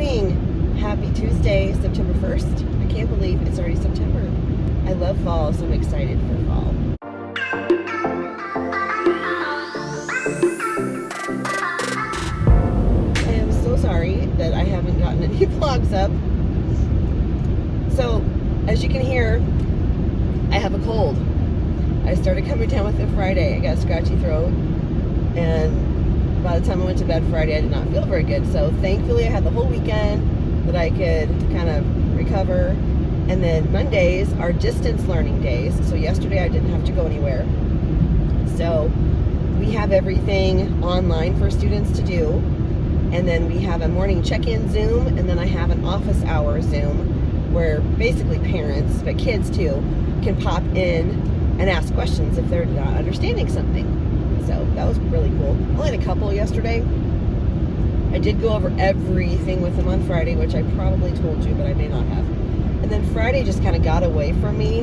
morning. Happy Tuesday, September 1st. I can't believe it's already September. I love fall, so I'm excited for fall. I am so sorry that I haven't gotten any vlogs up. So, as you can hear, I have a cold. I started coming down with it Friday. I got a scratchy throat, and by the time I went to bed Friday, I did not feel very good. So thankfully I had the whole weekend that I could kind of recover. And then Mondays are distance learning days. So yesterday I didn't have to go anywhere. So we have everything online for students to do. And then we have a morning check-in Zoom, and then I have an office hour Zoom where basically parents, but kids too, can pop in and ask questions if they're not understanding something. So that was really cool. I only had a couple yesterday. I did go over everything with them on Friday, which I probably told you, but I may not have. And then Friday just kind of got away from me.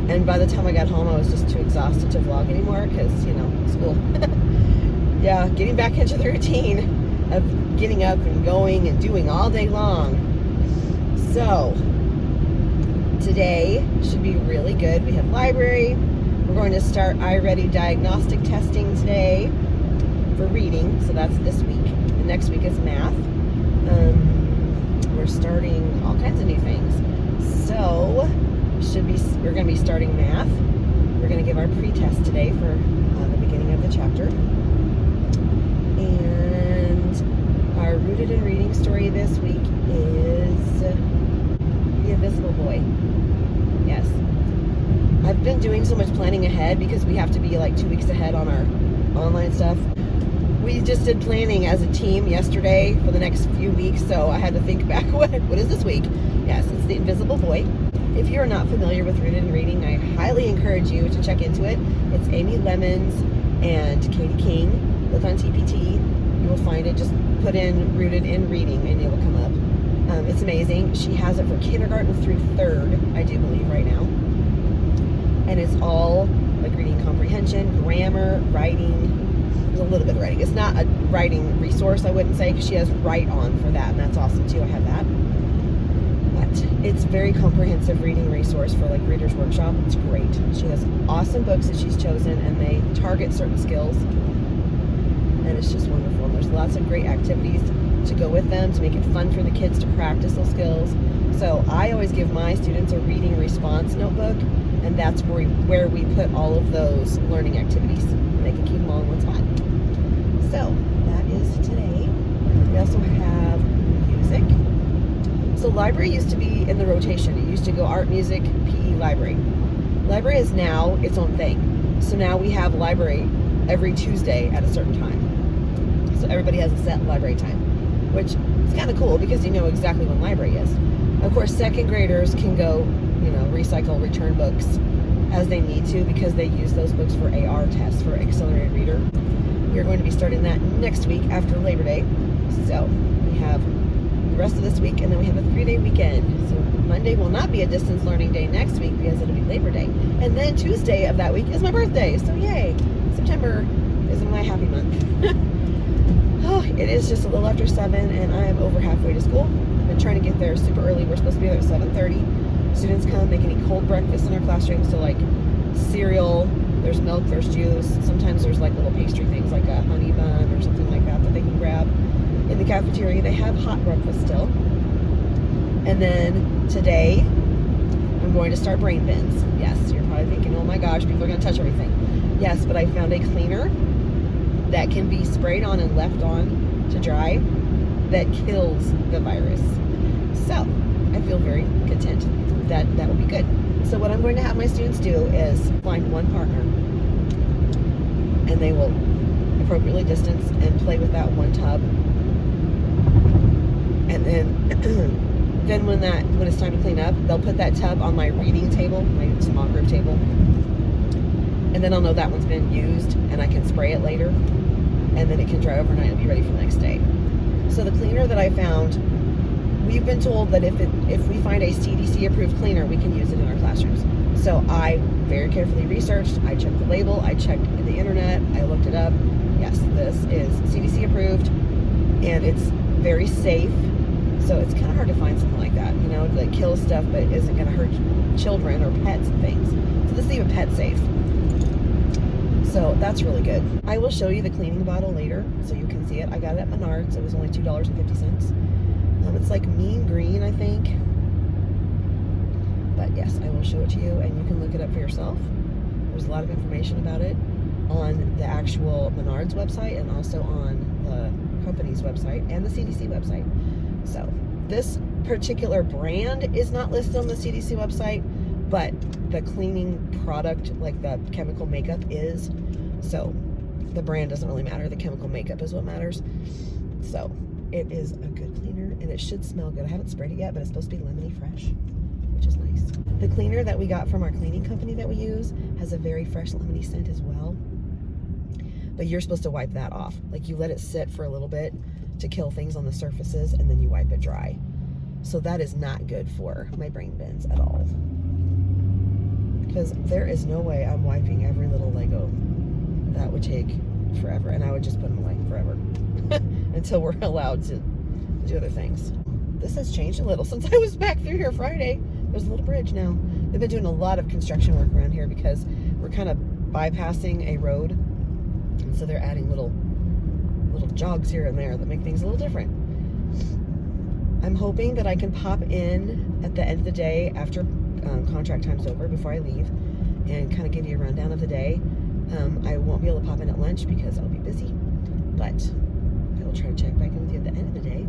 And by the time I got home, I was just too exhausted to vlog anymore because, school. Yeah, getting back into the routine of getting up and going and doing all day long. So today should be really good. We have library. We're going to start iReady diagnostic testing today for reading. So that's this week. The next week is math. We're starting all kinds of new things. So we're going to be starting math. We're going to give our pre-test today for the beginning of the chapter. And our rooted in reading story this week is The Invisible Boy. Yes. I've been doing so much planning ahead because we have to be like 2 weeks ahead on our online stuff. We just did planning as a team yesterday for the next few weeks, so I had to think back, what is this week? Yes, it's The Invisible Boy. If you're not familiar with Rooted in Reading, I highly encourage you to check into it. It's Amy Lemons and Katie King. Look on TpT. You will find it. Just put in Rooted in Reading and it will come up. It's amazing. She has it for kindergarten through third, I do believe, right now. And it's all like reading comprehension, grammar, writing. There's a little bit of writing. It's not a writing resource, I wouldn't say, because she has Write On for that, and that's awesome too. I have that. But it's very comprehensive reading resource for like Reader's Workshop. It's great. She has awesome books that she's chosen, and they target certain skills. And it's just wonderful. And there's lots of great activities to go with them to make it fun for the kids to practice those skills. So I always give my students a reading response notebook, and that's where we put all of those learning activities. And they can keep them all in one spot. So that is today. We also have music. So library used to be in the rotation. It used to go art, music, PE, library. Library is now its own thing. So now we have library every Tuesday at a certain time. So everybody has a set library time, which is kind of cool because you know exactly when library is. Of course, second graders can go, recycle, return books as they need to because they use those books for AR tests, for accelerated reader. We're going to be starting that next week after Labor Day. So we have the rest of this week, and then we have a 3-day weekend. So Monday will not be a distance learning day next week because it'll be Labor Day. And then Tuesday of that week is my birthday. So yay! September is my happy month. Oh, it is just a little after 7, and I am over halfway to school. I've been trying to get there super early. We're supposed to be there at 7:30. Students come, they can eat cold breakfast in our classroom. So like cereal, there's milk, there's juice. Sometimes there's like little pastry things like a honey bun or something like that they can grab. In the cafeteria, they have hot breakfast still. And then today, I'm going to start brain bins. Yes, you're probably thinking, oh my gosh, people are going to touch everything. Yes, but I found a cleaner that can be sprayed on and left on to dry that kills the virus. So I feel very content that will be good. So what I'm going to have my students do is find one partner, and they will appropriately distance and play with that one tub. And then when it's time to clean up, they'll put that tub on my reading table, my small group table. And then I'll know that one's been used, and I can spray it later. And then it can dry overnight and be ready for the next day. So the cleaner that I found, we've been told that if we find a CDC approved cleaner, we can use it in our classrooms. So I very carefully researched, I checked the label, I checked the internet, I looked it up. Yes, this is CDC approved, and it's very safe. So it's kind of hard to find something like that, you know, that kills stuff but isn't going to hurt children or pets and things. So this is even pet safe. So that's really good. I will show you the cleaning bottle later so you can see it. I got it at Menards. It was only $2.50. It's like mean green, I think. But yes, I will show it to you and you can look it up for yourself. There's a lot of information about it on the actual Menards website and also on the company's website and the CDC website. So this particular brand is not listed on the CDC website, but the cleaning product, like the chemical makeup, is. So the brand doesn't really matter. The chemical makeup is what matters. So it is a good cleaner and it should smell good. I haven't sprayed it yet, but it's supposed to be lemony fresh, which is nice. The cleaner that we got from our cleaning company that we use has a very fresh lemony scent as well. But you're supposed to wipe that off. Like you let it sit for a little bit to kill things on the surfaces and then you wipe it dry. So that is not good for my brain bins at all. Because there is no way I'm wiping every little Lego. That would take forever, and I would just put them away forever until we're allowed to do other things. This has changed a little since I was back through here Friday. There's a little bridge now. They've been doing a lot of construction work around here because we're kind of bypassing a road, and so they're adding little jogs here and there that make things a little different. I'm hoping that I can pop in at the end of the day after contract time's over, before I leave, and kind of give you a rundown of the day. I won't be able to pop in at lunch because I'll be busy, but I will try to check back in with you at the end of the day.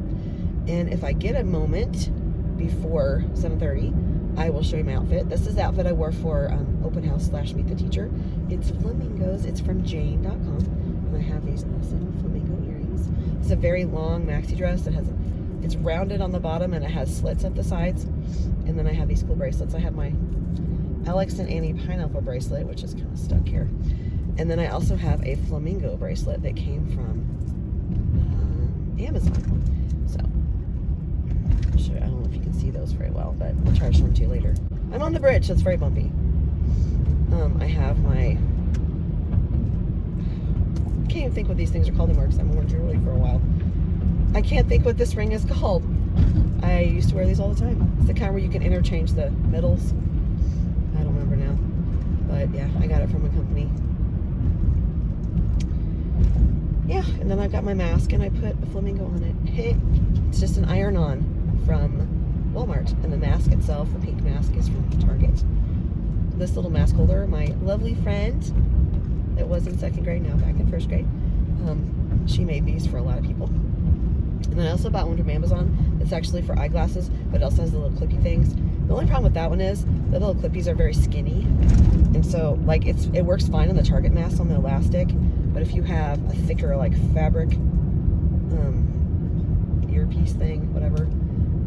And if I get a moment before 7:30, I will show you my outfit. This is the outfit I wore for open house / meet the teacher. It's flamingos. It's from jane.com, and I have these awesome flamingo earrings. It's a very long maxi dress that it's rounded on the bottom and it has slits at the sides. And then I have these cool bracelets. I have my Alex and Annie pineapple bracelet, which is kind of stuck here. And then I also have a flamingo bracelet that came from Amazon. So I'll show you. I don't know if you can see those very well, but I'll try to show them to you later. I'm on the bridge, so it's very bumpy. I have my, I can't even think what these things are called anymore because I'm worn jewelry for a while. I can't think what this ring is called. I used to wear these all the time. It's the kind where you can interchange the metals. I don't remember now. But yeah, I got it from a company. Yeah, and then I've got my mask and I put a flamingo on it. Hey, it's just an iron-on from Walmart. And the mask itself, the pink mask, is from Target. This little mask holder, my lovely friend that was in 2nd grade, now back in 1st grade, she made these for a lot of people. And then I also bought one from Amazon. It's actually for eyeglasses, but it also has the little clippy things. The only problem with that one is the little clippies are very skinny. And so, like, it works fine on the Target mask on the elastic, but if you have a thicker, like, fabric earpiece thing, whatever,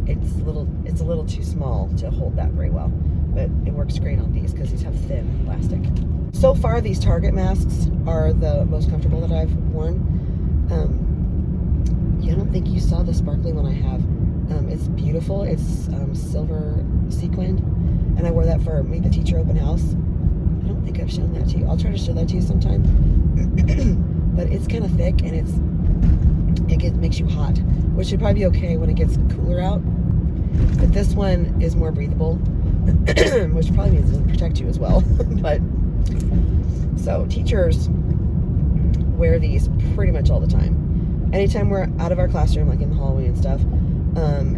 it's a little too small to hold that very well. But it works great on these because these have thin plastic. So far, these Target masks are the most comfortable that I've worn. I don't think you saw the sparkly one I have. It's beautiful. It's silver sequined, and I wore that for Meet the Teacher open house. I don't think I've shown that to you. I'll try to show that to you sometime. But it's kind of thick, and it makes you hot, which should probably be okay when it gets cooler out. But this one is more breathable, which probably means it doesn't protect you as well. But so teachers wear these pretty much all the time. Anytime we're out of our classroom, like in the hallway and stuff,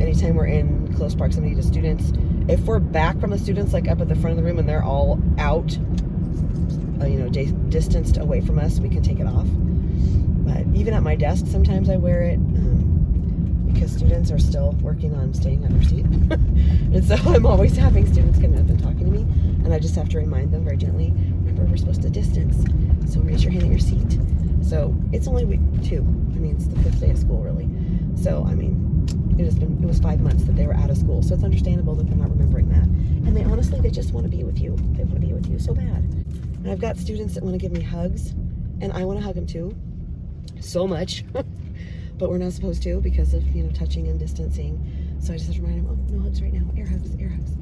anytime we're in close proximity to students, if we're back from the students, like up at the front of the room and they're all out, distanced away from us, we can take it off. But even at my desk, sometimes I wear it because students are still working on staying on their seat. And so I'm always having students coming up and talking to me, and I just have to remind them very gently, remember, we're supposed to distance, so raise your hand at your seat. So it's only week 2. I mean, it's the 5th day of school, really. So, I mean, it was 5 months that they were out of school. So it's understandable that they're not remembering that. And they just want to be with you. They want to be with you so bad. And I've got students that want to give me hugs, and I want to hug them too. So much. But we're not supposed to because of, touching and distancing. So I just have to remind them, oh, no hugs right now. Air hugs, air hugs.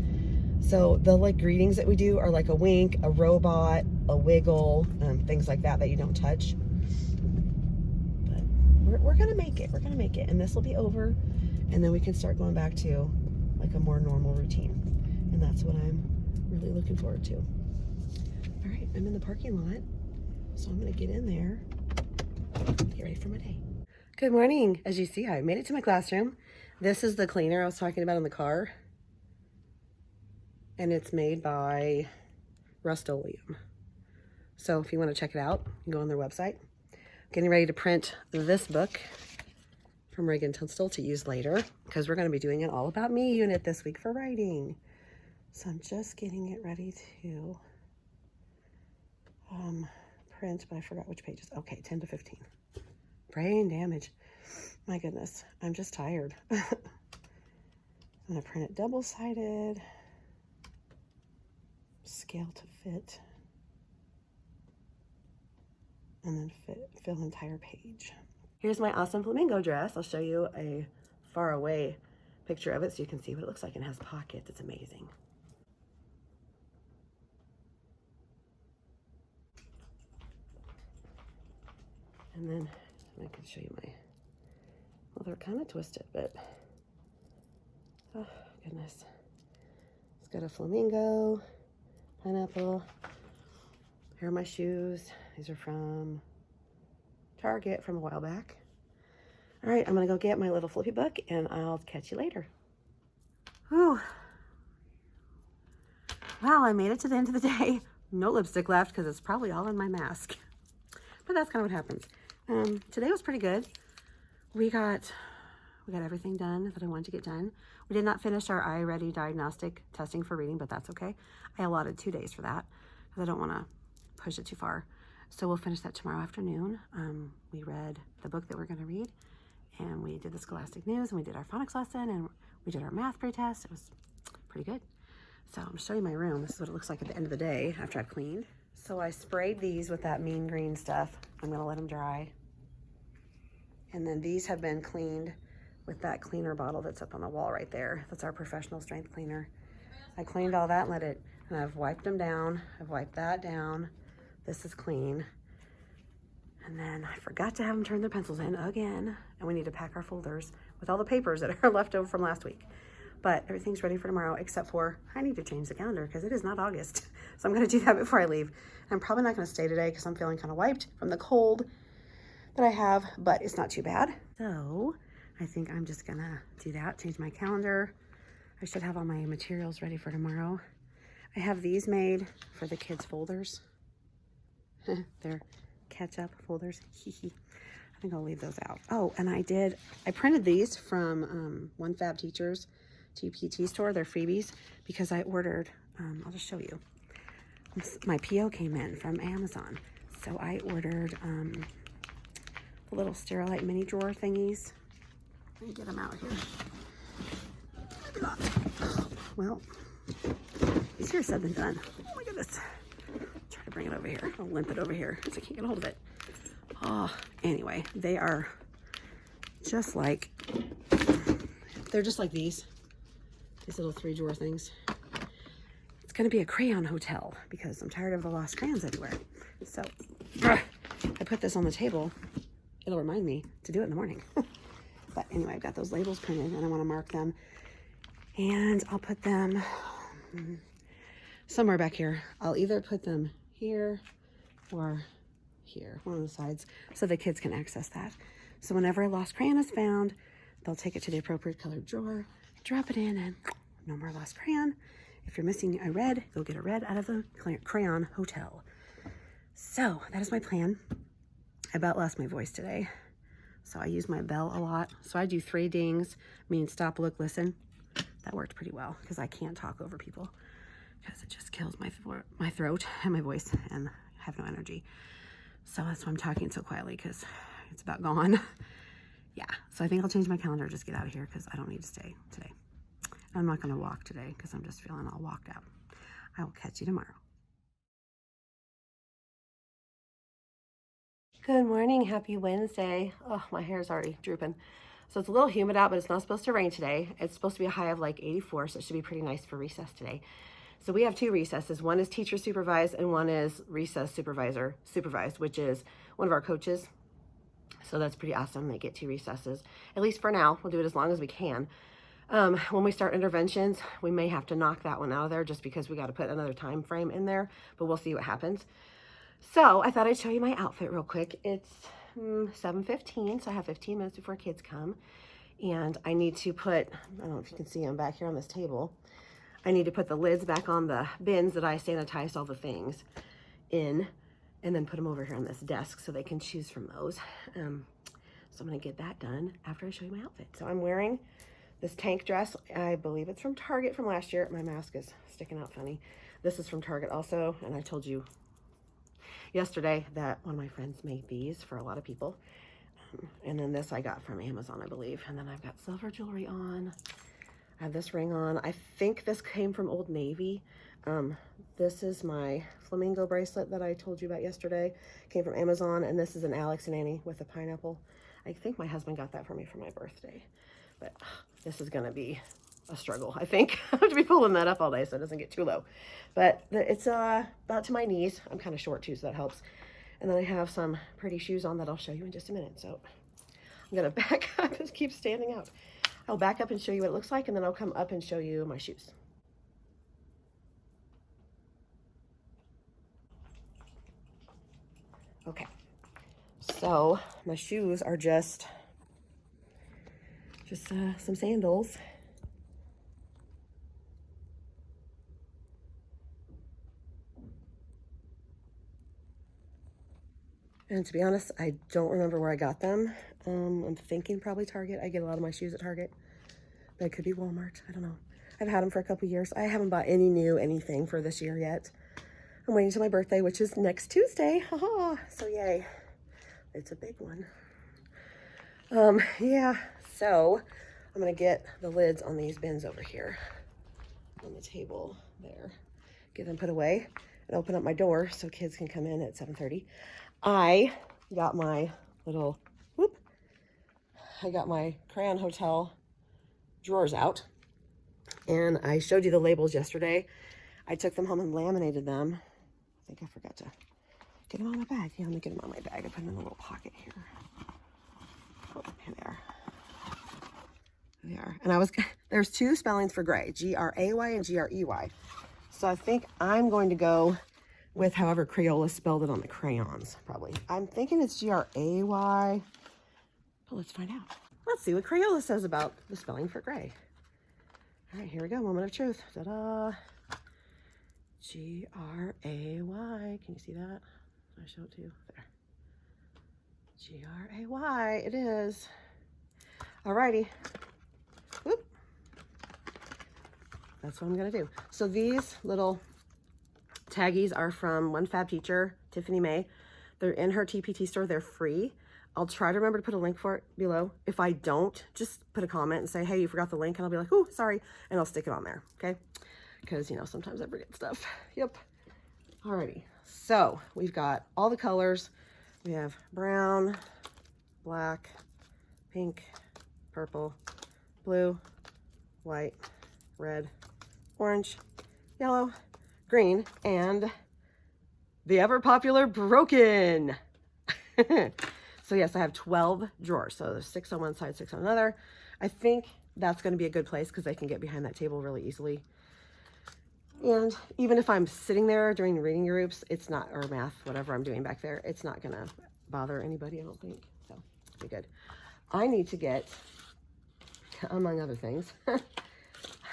So the greetings that we do are like a wink, a robot, a wiggle, things like that you don't touch. We're gonna make it. We're gonna make it, and this will be over, And then we can start going back to like a more normal routine. And that's what I'm really looking forward to. All right, I'm in the parking lot. So I'm gonna get in there, get ready for my day. Good morning. As you see, I made it to my classroom. This is the cleaner I was talking about in the car. And it's made by Rust-Oleum. So if you want to check it out, you can go on their website. Getting ready to print this book from Reagan Tunstall to use later, because we're going to be doing an All About Me unit this week for writing. So I'm just getting it ready to print, but I forgot which pages. Okay, 10 to 15. Brain damage. My goodness, I'm just tired. I'm going to print it double-sided, scale to fit, and then fill the entire page. Here's my awesome flamingo dress. I'll show you a far away picture of it so you can see what it looks like. It has pockets. It's amazing. And then I can show you well, they're kind of twisted, but oh goodness. It's got a flamingo, pineapple. Here are my shoes. These are from Target from a while back. All right, I'm gonna go get my little flippy book and I'll catch you later. Whew. Wow, I made it to the end of the day. No lipstick left because it's probably all in my mask. But that's kind of what happens. Today was pretty good. We got everything done that I wanted to get done. We did not finish our iReady diagnostic testing for reading, but that's okay. I allotted 2 days for that because I don't want to push it too far. So we'll finish that tomorrow afternoon. We read the book that we're going to read, and we did the Scholastic News, and we did our phonics lesson, and we did our math pretest. It was pretty good. So I'm going to show you my room. This is what it looks like at the end of the day after I've cleaned. So I sprayed these with that mean green stuff. I'm going to let them dry. And then these have been cleaned with that cleaner bottle that's up on the wall right there. That's our professional strength cleaner. I cleaned all that and I've wiped them down. I've wiped that down. This is clean. And then I forgot to have them turn their pencils in again. And we need to pack our folders with all the papers that are left over from last week. But everything's ready for tomorrow, except for I need to change the calendar because it is not August. So I'm gonna do that before I leave. I'm probably not gonna stay today because I'm feeling kind of wiped from the cold that I have, but it's not too bad. So I think I'm just gonna do that, change my calendar. I should have all my materials ready for tomorrow. I have these made for the kids' folders. They're catch-up folders. I think I'll leave those out. Oh, and I printed these from One Fab Teachers TpT Store. They're freebies because I ordered, I'll just show you. My PO came in from Amazon. So I ordered the little Sterilite mini drawer thingies. Let me get them out here. Maybe not. Well, easier said than done. Oh my goodness. Try to bring it over here. I'll limp it over here so I can't get a hold of it. Oh, anyway, they are just like, they're just like these little 3-drawer things. It's gonna be a crayon hotel because I'm tired of the lost crayons everywhere. So I put this on the table. It'll remind me to do it in the morning. But anyway, I've got those labels printed and I want to mark them. And I'll put them somewhere back here. I'll either put them here or here, one of the sides, so the kids can access that. So whenever a lost crayon is found, they'll take it to the appropriate colored drawer, drop it in, and no more lost crayon. If you're missing a red, go get a red out of the crayon hotel. So that is my plan. I about lost my voice today. So I use my bell a lot. So I do 3 dings, mean stop, look, listen. That worked pretty well because I can't talk over people because it just kills my throat and my voice and I have no energy. So that's why I'm talking so quietly because it's about gone. Yeah, so I think I'll change my calendar, just get out of here because I don't need to stay today. I'm not gonna walk today because I'm just feeling all walked out. I will catch you tomorrow. Good morning, happy Wednesday. Oh, my hair's already drooping. So it's a little humid out, but it's not supposed to rain today. It's supposed to be a high of like 84, so it should be pretty nice for recess today. So we have 2 recesses. One is teacher supervised and one is recess supervised, which is one of our coaches. So that's pretty awesome. They get 2 recesses, at least for now. We'll do it as long as we can. When we start interventions, we may have to knock that one out of there just because we got to put another time frame in there, but we'll see what happens. So I thought I'd show you my outfit real quick. It's 7:15, so I have 15 minutes before kids come. And I need to put, I don't know if you can see them back here on this table. I need to put the lids back on the bins that I sanitized all the things in, and then put them over here on this desk so they can choose from those. So I'm gonna get that done after I show you my outfit. So I'm wearing this tank dress. I believe it's from Target from last year. My mask is sticking out funny. This is from Target also, and I told you yesterday that one of my friends made these for a lot of people. And then this I got from Amazon, I believe. And then I've got silver jewelry on. I have this ring on. I think this came from Old Navy. This is my flamingo bracelet that I told you about yesterday. Came from Amazon, and this is an Alex and Annie with a pineapple. I think my husband got that for me for my birthday. But this is gonna be a struggle, I think. I have to be pulling that up all day so it doesn't get too low. But it's about to my knees. I'm kind of short too, so that helps. And then I have some pretty shoes on that I'll show you in just a minute. So I'm gonna back up. It keeps standing out. I'll back up and show you what it looks like, and then I'll come up and show you my shoes. Okay, so my shoes are just some sandals. And to be honest, I don't remember where I got them. I'm thinking probably Target. I get a lot of my shoes at Target, but it could be Walmart. I don't know. I've had them for a couple years. I haven't bought anything for this year yet. I'm waiting till my birthday, which is next Tuesday. Haha. So yay. It's a big one. Yeah. So I'm gonna get the lids on these bins over here on the table there. Get them put away and open up my door so kids can come in at 7:30. I got my little, I got my Crayon Hotel drawers out, and I showed you the labels yesterday. I took them home and laminated them. I think I forgot to get them on my bag. Yeah, let me get them on my bag. I put them in a little pocket here. Oh, here they are. There they are. And there's 2 spellings for gray, G-R-A-Y and G-R-E-Y. So I think I'm going to go with however Crayola spelled it on the crayons, probably. I'm thinking it's G-R-A-Y, but let's find out. Let's see what Crayola says about the spelling for gray. All right, here we go, moment of truth. Ta-da! G-R-A-Y, can you see that? Can I show it to you? There. G-R-A-Y, it is. All righty. Whoop. That's what I'm gonna do. So these little taggies are from one fab teacher, Tiffany May. They're in her TpT store. They're free. I'll try to remember to put a link for it below. If I don't, just put a comment and say, hey, you forgot the link, and I'll be like, oh, sorry, and I'll stick it on there, okay? Because, you know, sometimes I forget stuff. Yep. Alrighty. So we've got all the colors. We have brown, black, pink, purple, blue, white, red, orange, yellow, green, and the ever popular broken. So yes, I have 12 drawers. So there's 6 on one side, 6 on another. I think that's going to be a good place because they can get behind that table really easily. And even if I'm sitting there during the reading groups, it's not, or math, whatever I'm doing back there, it's not going to bother anybody, I don't think. So it'll be good. I need to get, among other things,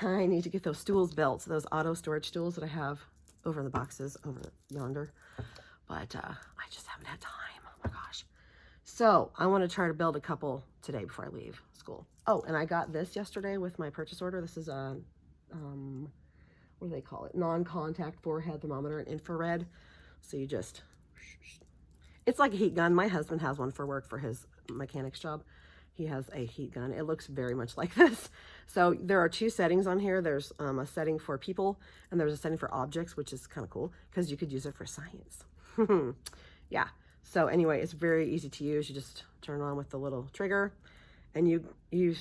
I need to get those stools built, those auto storage stools that I have over in the boxes over yonder. But I just haven't had time. Oh my gosh. So I want to try to build a couple today before I leave school. Oh, and I got this yesterday with my purchase order. This is a, what do they call it? Non-contact forehead thermometer, an infrared. So you just, it's like a heat gun. My husband has one for work for his mechanic's job. He has a heat gun. It looks very much like this. So there are 2 settings on here. There's a setting for people, and there's a setting for objects, which is kind of cool because you could use it for science. Yeah. So anyway, it's very easy to use. You just turn it on with the little trigger, and you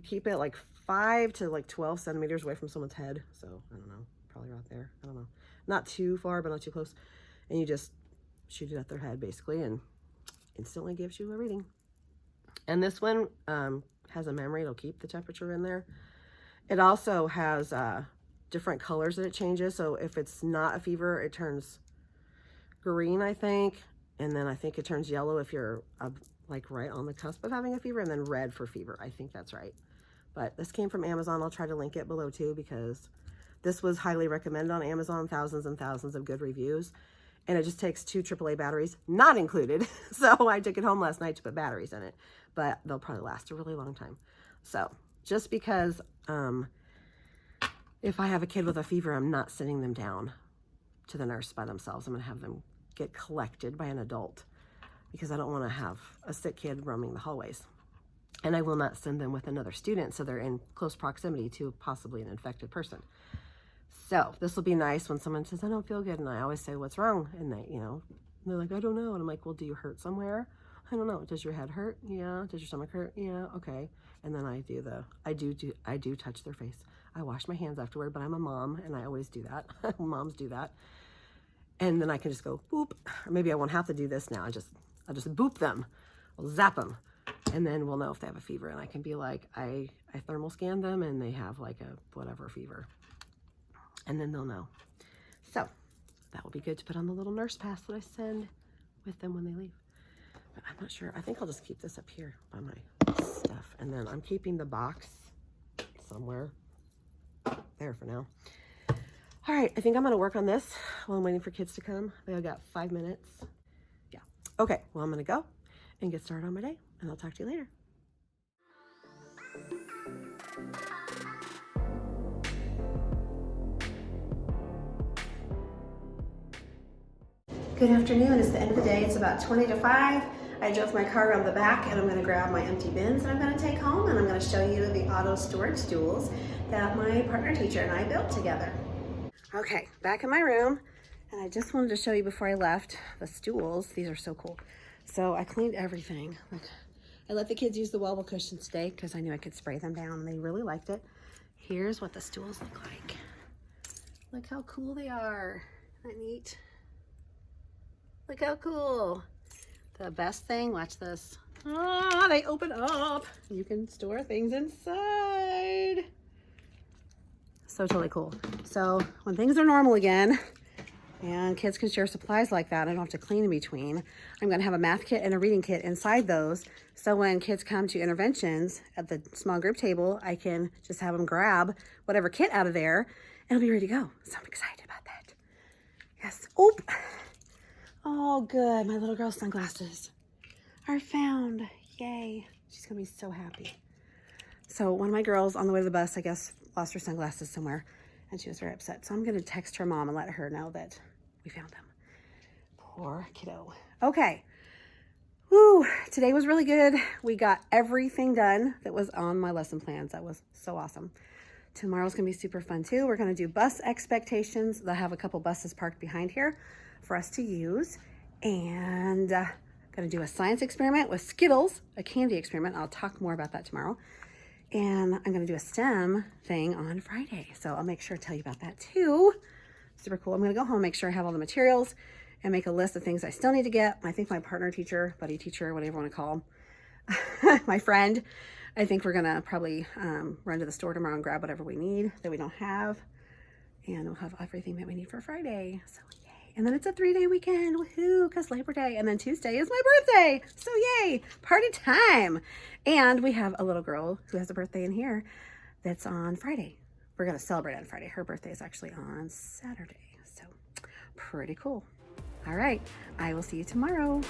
keep it like 5 to like 12 centimeters away from someone's head. So I don't know, probably right there. I don't know. Not too far, but not too close. And you just shoot it at their head basically, and instantly gives you a reading. And this one has a memory. It'll keep the temperature in there. It also has different colors that it changes. So if it's not a fever, it turns green, I think. And then I think it turns yellow if you're like right on the cusp of having a fever, and then red for fever. I think that's right. But this came from Amazon. I'll try to link it below too, because this was highly recommended on Amazon, thousands and thousands of good reviews. And it just takes 2 AAA batteries, not included. So I took it home last night to put batteries in it, but they'll probably last a really long time. So just because if I have a kid with a fever, I'm not sending them down to the nurse by themselves. I'm gonna have them get collected by an adult, because I don't wanna have a sick kid roaming the hallways. And I will not send them with another student, so they're in close proximity to possibly an infected person. So this will be nice when someone says, I don't feel good. And I always say, what's wrong? And they, they're like, I don't know. And I'm like, well, do you hurt somewhere? I don't know. Does your head hurt? Yeah. Does your stomach hurt? Yeah. Okay. And then I do touch their face. I wash my hands afterward, but I'm a mom and I always do that. Moms do that. And then I can just go boop, or maybe I won't have to do this now. I'll just boop them. I'll zap them. And then we'll know if they have a fever. And I can be like, I thermal scan them and they have like a whatever fever. And then they'll know. So that will be good to put on the little nurse pass that I send with them when they leave. But I'm not sure. I think I'll just keep this up here by my stuff. And then I'm keeping the box somewhere there for now. All right, I think I'm gonna work on this while I'm waiting for kids to come. I think I got 5 minutes. Yeah. Okay, well, I'm gonna go and get started on my day, and I'll talk to you later. Good afternoon. It's the end of the day. It's about 20 to 5. I drove my car around the back and I'm going to grab my empty bins and I'm going to take home, and I'm going to show you the auto storage stools that my partner teacher and I built together. Okay, back in my room, and I just wanted to show you before I left the stools. These are so cool. So I cleaned everything. Like, I let the kids use the wobble cushions today because I knew I could spray them down and they really liked it. Here's what the stools look like. Look how cool they are. Isn't that neat? Look how cool. The best thing, watch this. Ah, they open up. You can store things inside. So totally cool. So when things are normal again and kids can share supplies like that, I don't have to clean in between. I'm gonna have a math kit and a reading kit inside those. So when kids come to interventions at the small group table, I can just have them grab whatever kit out of there and it'll be ready to go. So I'm excited about that. Yes. Oop. Oh, good. My little girl's sunglasses are found. Yay. She's going to be so happy. So one of my girls on the way to the bus, I guess, lost her sunglasses somewhere, and she was very upset. So I'm going to text her mom and let her know that we found them. Poor kiddo. Okay. Woo. Today was really good. We got everything done that was on my lesson plans. That was so awesome. Tomorrow's going to be super fun, too. We're going to do bus expectations. They'll have a couple buses parked behind here for us to use, and gonna do a science experiment with Skittles, a candy experiment. I'll talk more about that tomorrow. And I'm gonna do a STEM thing on Friday, so I'll make sure to tell you about that too. Super cool. I'm gonna go home, make sure I have all the materials, and make a list of things I still need to get. I think my partner teacher, buddy teacher, whatever you want to call him, my friend, I think we're gonna probably run to the store tomorrow and grab whatever we need that we don't have, and we'll have everything that we need for Friday. So and then it's a 3-day weekend, woohoo, because Labor Day. And then Tuesday is my birthday. So yay, party time. And we have a little girl who has a birthday in here that's on Friday. We're gonna celebrate on Friday. Her birthday is actually on Saturday. So pretty cool. All right, I will see you tomorrow.